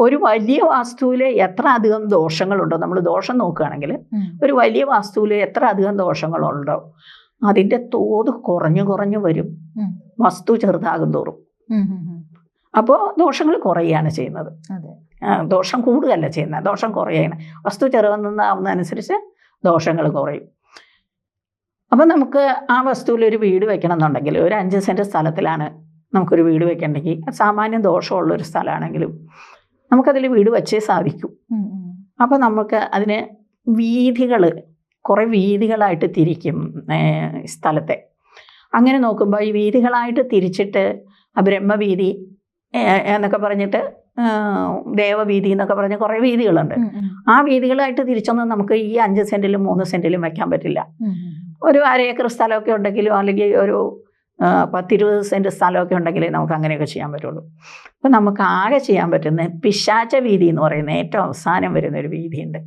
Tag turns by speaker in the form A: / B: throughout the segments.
A: ഒരു വലിയ വാസ്തുവിൽ എത്ര അധികം ദോഷങ്ങളുണ്ടോ, നമ്മൾ ദോഷം നോക്കുകയാണെങ്കിൽ ഒരു വലിയ വാസ്തുവിൽ എത്ര അധികം ദോഷങ്ങളുണ്ടോ അതിൻ്റെ തോത് കുറഞ്ഞു കുറഞ്ഞു വരും വസ്തു ചെറുതാകും തോറും. അപ്പോൾ ദോഷങ്ങൾ കുറയുകയാണ് ചെയ്യുന്നത്, ദോഷം കൂടുകയല്ല ചെയ്യുന്നത്, ദോഷം കുറയുകയാണ്. വസ്തു ചെറുതാവുന്നതനുസരിച്ച് ദോഷങ്ങൾ കുറയും. അപ്പം നമുക്ക് ആ വസ്തുവിൽ ഒരു വീട് വെക്കണം എന്നുണ്ടെങ്കിൽ ഒരു 5 സെൻറ്റ് സ്ഥലത്തിലാണ് നമുക്കൊരു വീട് വെക്കണമെങ്കിൽ, സാമാന്യം ദോഷമുള്ളൊരു സ്ഥലമാണെങ്കിലും നമുക്കതിൽ വീട് വെച്ചേ സാധിക്കൂ. അപ്പോൾ നമുക്ക് അതിന് വീഥികൾ, കുറേ വീഥികളായിട്ട് തിരിക്കും സ്ഥലത്തെ. അങ്ങനെ നോക്കുമ്പോൾ ഈ വീഥികളായിട്ട് തിരിച്ചിട്ട് ബ്രഹ്മവീഥി എന്നൊക്കെ പറഞ്ഞിട്ട് ദേവവീഥി എന്നൊക്കെ പറഞ്ഞ് കുറേ വീഥികളുണ്ട്. ആ വീഥികളായിട്ട് തിരിച്ചൊന്നും നമുക്ക് ഈ 5 സെൻറ്റിലും 3 സെൻറ്റിലും വെക്കാൻ പറ്റില്ല. ഒരു 1/2 ഏക്കർ സ്ഥലമൊക്കെ ഉണ്ടെങ്കിലോ അല്ലെങ്കിൽ ഒരു 10-20 സെൻറ്റ് സ്ഥലമൊക്കെ ഉണ്ടെങ്കിലേ നമുക്ക് അങ്ങനെയൊക്കെ ചെയ്യാൻ പറ്റുള്ളൂ. അപ്പം നമുക്ക് ആകെ ചെയ്യാൻ പറ്റുന്ന പിശാച വീഥി എന്ന് പറയുന്ന ഏറ്റവും അവസാനം വരുന്നൊരു വീഥിയുണ്ട്.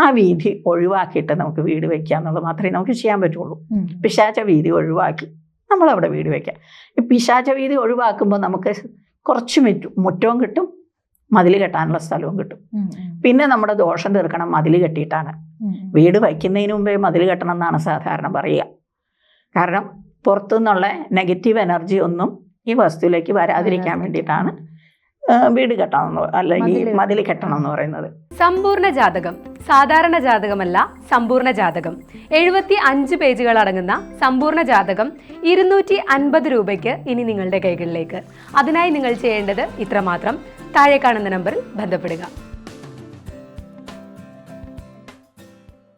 A: ആ വീഥി ഒഴിവാക്കിയിട്ട് നമുക്ക് വീട് വയ്ക്കുക എന്നുള്ളത് മാത്രമേ നമുക്ക് ചെയ്യാൻ പറ്റുള്ളൂ. പിശാച വീഥി ഒഴിവാക്കി നമ്മളവിടെ വീട് വയ്ക്കുക. ഈ പിശാച വീഥി ഒഴിവാക്കുമ്പോൾ നമുക്ക് കുറച്ച് മുറ്റവും കിട്ടും, മതിൽ കെട്ടാനുള്ള സ്ഥലവും കിട്ടും. പിന്നെ നമ്മുടെ ദോഷം തീർക്കണം മതിൽ കെട്ടിയിട്ടാണ്. വീട് വയ്ക്കുന്നതിന് മുമ്പേ മതിൽ കെട്ടണം എന്നാണ് സാധാരണ പറയുക. കാരണം പുറത്തുനിന്നുള്ള നെഗറ്റീവ് എനർജി ഒന്നും ഈ വസ്തുവിലേക്ക് വരാതിരിക്കാൻ വേണ്ടിയിട്ടാണ് വീട് കെട്ടണം അല്ലെങ്കിൽ മതിൽ കെട്ടണം എന്ന് പറയുന്നത്.
B: സമ്പൂർണ്ണ ജാതകം സാധാരണ ജാതകമല്ല, സമ്പൂർണ്ണ ജാതകം 75 പേജുകൾ അടങ്ങുന്ന സമ്പൂർണ്ണ ജാതകം 250 രൂപയ്ക്ക് ഇനി നിങ്ങളുടെ കൈകളിലേക്ക്. അതിനായി നിങ്ങൾ ചെയ്യേണ്ടത് ഇത്രമാത്രം: താഴെ കാണുന്ന നമ്പറിൽ ബന്ധപ്പെടുക.